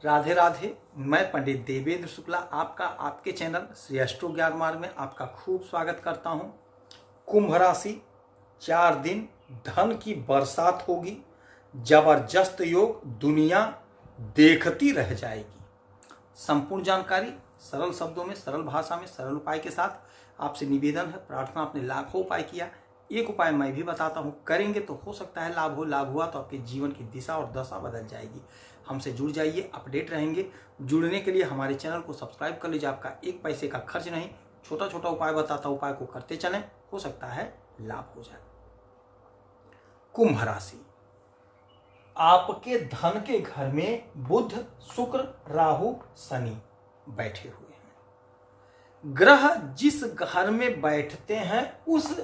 राधे राधे। मैं पंडित देवेंद्र शुक्ला आपका आपके चैनल श्री एस्ट्रो ज्ञान मार्ग में आपका खूब स्वागत करता हूं। कुंभ राशि 4 दिन धन की बरसात होगी। जबरदस्त योग, दुनिया देखती रह जाएगी। संपूर्ण जानकारी सरल शब्दों में, सरल भाषा में, सरल उपाय के साथ आपसे निवेदन है, प्रार्थना। आपने लाखों उपाय किया, एक उपाय मैं भी बताता हूं, करेंगे तो हो सकता है लाभ हो। लाभ हुआ तो आपके जीवन की दिशा और दशा बदल जाएगी। हमसे जुड़ जाइए, अपडेट रहेंगे। जुड़ने के लिए हमारे चैनल को सब्सक्राइब कर लीजिए। आपका एक पैसे का खर्च नहीं, छोटा छोटा उपाय बताता, उपाय को करते चलें, हो सकता है लाभ हो जाए। कुंभ राशि, आपके धन के घर में बुध, शुक्र, राहु, शनि बैठे हुए हैं। ग्रह जिस घर में बैठते हैं उस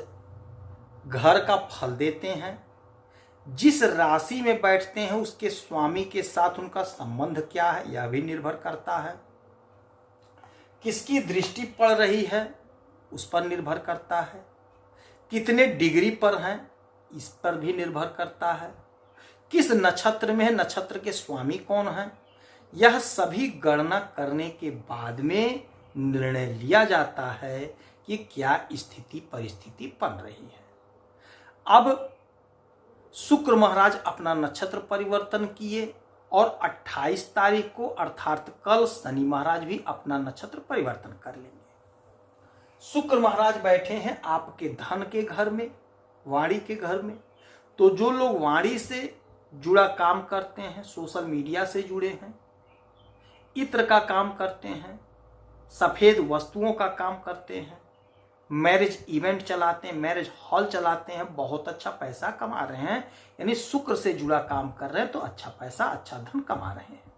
घर का फल देते हैं। जिस राशि में बैठते हैं उसके स्वामी के साथ उनका संबंध क्या है यह भी निर्भर करता है। किसकी दृष्टि पड़ रही है उस पर निर्भर करता है। कितने डिग्री पर हैं इस पर भी निर्भर करता है। किस नक्षत्र में है, नक्षत्र के स्वामी कौन हैं, यह सभी गणना करने के बाद में निर्णय लिया जाता है कि क्या स्थिति परिस्थिति बन रही है। अब शुक्र महाराज अपना नक्षत्र परिवर्तन किए और 28 तारीख को अर्थात कल शनि महाराज भी अपना नक्षत्र परिवर्तन कर लेंगे। शुक्र महाराज बैठे हैं आपके धन के घर में, वाणी के घर में। तो जो लोग वाणी से जुड़ा काम करते हैं, सोशल मीडिया से जुड़े हैं, इत्र का काम करते हैं, सफेद वस्तुओं का काम करते हैं, मैरिज इवेंट चलाते हैं, मैरिज हॉल चलाते हैं, बहुत अच्छा पैसा कमा रहे हैं, यानी शुक्र से जुड़ा काम कर रहे हैं तो अच्छा पैसा, अच्छा धन कमा रहे हैं।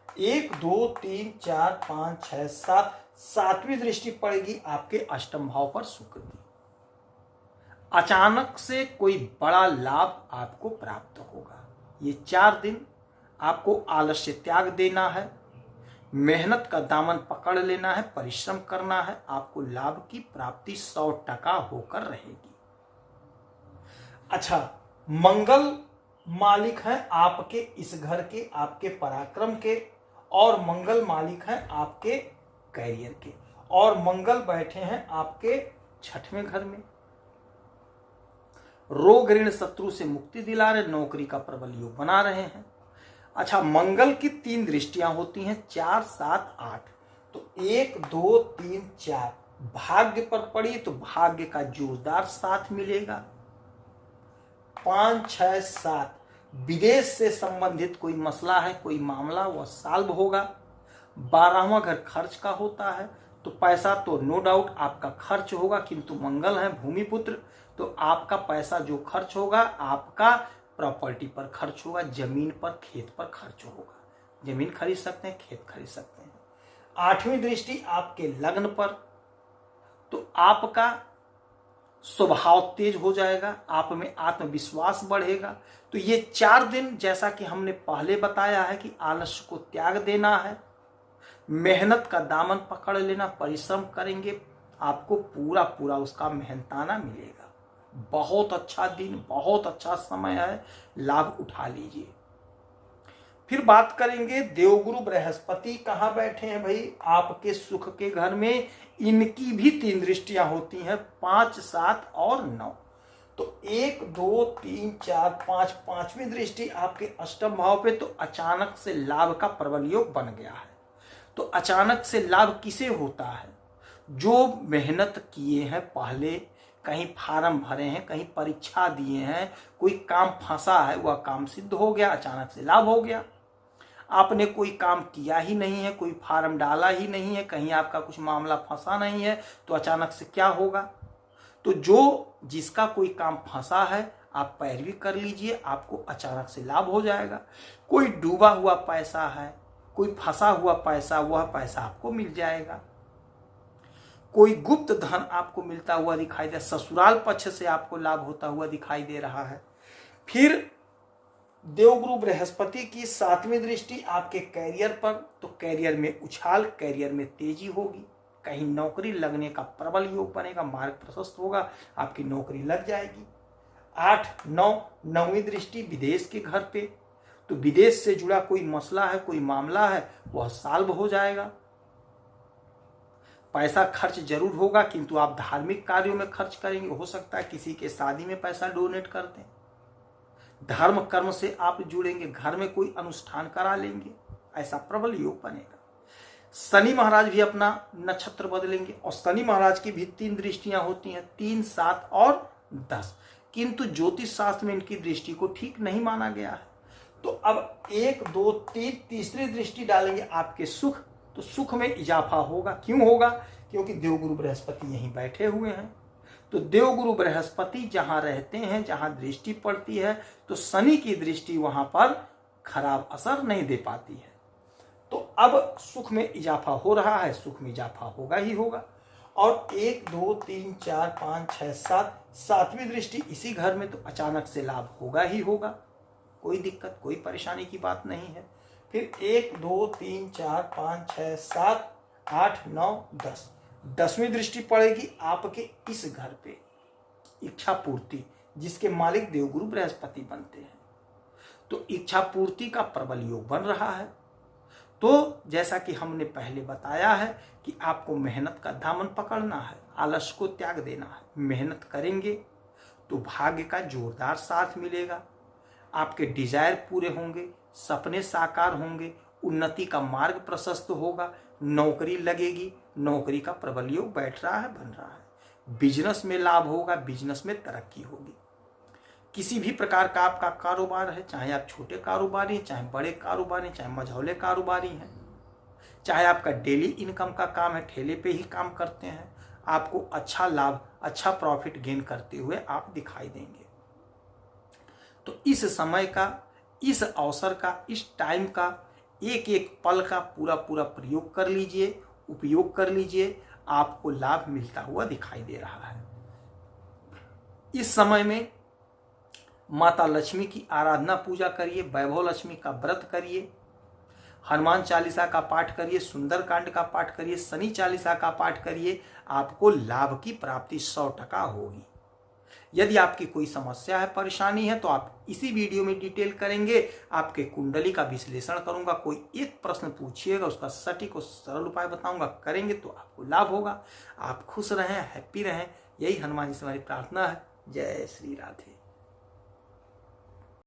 1 2 3 4 5 6 7 सातवीं दृष्टि पड़ेगी आपके अष्टम भाव पर शुक्र की। अचानक से कोई बड़ा लाभ आपको प्राप्त होगा। ये 4 दिन आपको आलस्य त्याग देना है, मेहनत का दामन पकड़ लेना है, परिश्रम करना है। आपको लाभ की प्राप्ति 100% होकर रहेगी। अच्छा, मंगल मालिक है आपके इस घर के, आपके पराक्रम के, और मंगल मालिक है आपके कैरियर के, और मंगल बैठे हैं आपके 6वें घर में। रोग ऋण शत्रु से मुक्ति दिला रहे, नौकरी का प्रबल योग बना रहे हैं। अच्छा, मंगल की 3 दृष्टियां होती हैं, 4 7 8। तो 1 2 3 4 भाग्य पर पड़ी तो भाग्य का जोरदार साथ मिलेगा। 5 6 7 विदेश से संबंधित कोई मसला है, कोई मामला, वह सॉल्व होगा। 12वां घर खर्च का होता है तो पैसा तो नो डाउट आपका खर्च होगा, किंतु मंगल है भूमिपुत्र, तो आपका पैसा जो खर्च होगा आपका प्रॉपर्टी पर खर्च होगा, जमीन पर, खेत पर खर्च होगा। जमीन खरीद सकते हैं, खेत खरीद सकते हैं। 8वीं दृष्टि आपके लग्न पर, तो आपका स्वभाव तेज हो जाएगा, आप में आत्मविश्वास बढ़ेगा। तो ये 4 दिन जैसा कि हमने पहले बताया है कि आलस्य को त्याग देना है, मेहनत का दामन पकड़ लेना, परिश्रम करेंगे, आपको पूरा पूरा उसका मेहनताना मिलेगा। बहुत अच्छा दिन, बहुत अच्छा समय है, लाभ उठा लीजिए। फिर बात करेंगे देवगुरु बृहस्पति कहाँ बैठे हैं भाई, आपके सुख के घर में। इनकी भी 3 दृष्टियां होती हैं, 5 7 और 9। तो 1 2 3 4 5, 5वीं दृष्टि आपके अष्टम भाव पे, तो अचानक से लाभ का प्रबल योग बन गया है। तो अचानक से लाभ किसे होता है, जो मेहनत किए हैं, पहले कहीं फार्म भरे हैं, कहीं परीक्षा दिए हैं, कोई काम फंसा है, वह काम सिद्ध हो गया, अचानक से लाभ हो गया। आपने कोई काम किया ही नहीं है, कोई फार्म डाला ही नहीं है, कहीं आपका कुछ मामला फंसा नहीं है, तो अचानक से क्या होगा। तो जो जिसका कोई काम फंसा है आप पैरवी कर लीजिए, आपको अचानक से लाभ हो जाएगा। कोई डूबा हुआ पैसा है, कोई फंसा हुआ पैसा, वह पैसा आपको मिल जाएगा। कोई गुप्त धन आपको मिलता हुआ दिखाई दे, ससुराल पक्ष से आपको लाभ होता हुआ दिखाई दे रहा है। फिर देवगुरु बृहस्पति की 7वीं दृष्टि आपके कैरियर पर, तो कैरियर में उछाल, कैरियर में तेजी होगी, कहीं नौकरी लगने का प्रबल योग बनेगा, मार्ग प्रशस्त होगा, आपकी नौकरी लग जाएगी। 8 9 9वीं दृष्टि विदेश के घर पे, तो विदेश से जुड़ा कोई मसला है, कोई मामला है, वह सॉल्व हो जाएगा। पैसा खर्च जरूर होगा, किंतु आप धार्मिक कार्यों में खर्च करेंगे। हो सकता है किसी के शादी में पैसा डोनेट कर दें, धर्म कर्म से आप जुड़ेंगे, घर में कोई अनुष्ठान करा लेंगे, ऐसा प्रबल योग बनेगा। शनि महाराज भी अपना नक्षत्र बदलेंगे और शनि महाराज की भी 3 दृष्टियां होती हैं, 3, 7 और 10, किंतु ज्योतिष शास्त्र में इनकी दृष्टि को ठीक नहीं माना गया है। तो अब 1, 2, 3 तीसरी दृष्टि डालेंगे आपके सुख, तो सुख में इजाफा होगा। क्यों होगा? क्योंकि देवगुरु बृहस्पति यहीं बैठे हुए हैं। तो देवगुरु बृहस्पति जहां रहते हैं, जहां दृष्टि पड़ती है, तो शनि की दृष्टि वहां पर खराब असर नहीं दे पाती है। तो अब सुख में इजाफा हो रहा है, सुख में इजाफा होगा ही होगा। और 1, 2, 3, 4, 5, 6, 7 सातवीं दृष्टि इसी घर में, तो अचानक से लाभ होगा ही होगा, कोई दिक्कत कोई परेशानी की बात नहीं है। फिर 1, 2, 3, 4, 5, 6, 7, 8, 9, 10 10वीं दृष्टि पड़ेगी आपके इस घर पे, इच्छा पूर्ति, जिसके मालिक देवगुरु बृहस्पति बनते हैं। तो इच्छा पूर्ति का प्रबल योग बन रहा है। तो जैसा कि हमने पहले बताया है कि आपको मेहनत का दामन पकड़ना है, आलस्य को त्याग देना है। मेहनत करेंगे तो भाग्य का जोरदार साथ मिलेगा, आपके डिजायर पूरे होंगे, सपने साकार होंगे, उन्नति का मार्ग प्रशस्त होगा, नौकरी लगेगी, नौकरी का प्रबल योग बैठ रहा है, बन रहा है। बिजनेस में लाभ होगा, बिजनेस में तरक्की होगी। किसी भी प्रकार का आपका कारोबार है, चाहे आप छोटे कारोबारी हैं, चाहे बड़े कारोबारी हैं, चाहे मझौले कारोबारी हैं, चाहे आपका डेली इनकम का काम है, ठेले पे ही काम करते हैं, आपको अच्छा लाभ, अच्छा प्रॉफिट गेन करते हुए आप दिखाई देंगे। तो इस समय का, इस अवसर का, इस टाइम का, एक एक पल का पूरा पूरा प्रयोग कर लीजिए, उपयोग कर लीजिए, आपको लाभ मिलता हुआ दिखाई दे रहा है। इस समय में माता लक्ष्मी की आराधना पूजा करिए, वैभव लक्ष्मी का व्रत करिए, हनुमान चालीसा का पाठ करिए, सुंदरकांड का पाठ करिए, शनि चालीसा का पाठ करिए, आपको लाभ की प्राप्ति 100% होगी। यदि आपकी कोई समस्या है, परेशानी है, तो आप इसी वीडियो में डिटेल करेंगे, आपके कुंडली का विश्लेषण करूंगा, कोई एक प्रश्न पूछिएगा, उसका सटीक और सरल उपाय बताऊंगा, करेंगे तो आपको लाभ होगा। आप खुश रहें, हैप्पी रहें, यही हनुमान जी से हमारी प्रार्थना है। जय श्री राधे।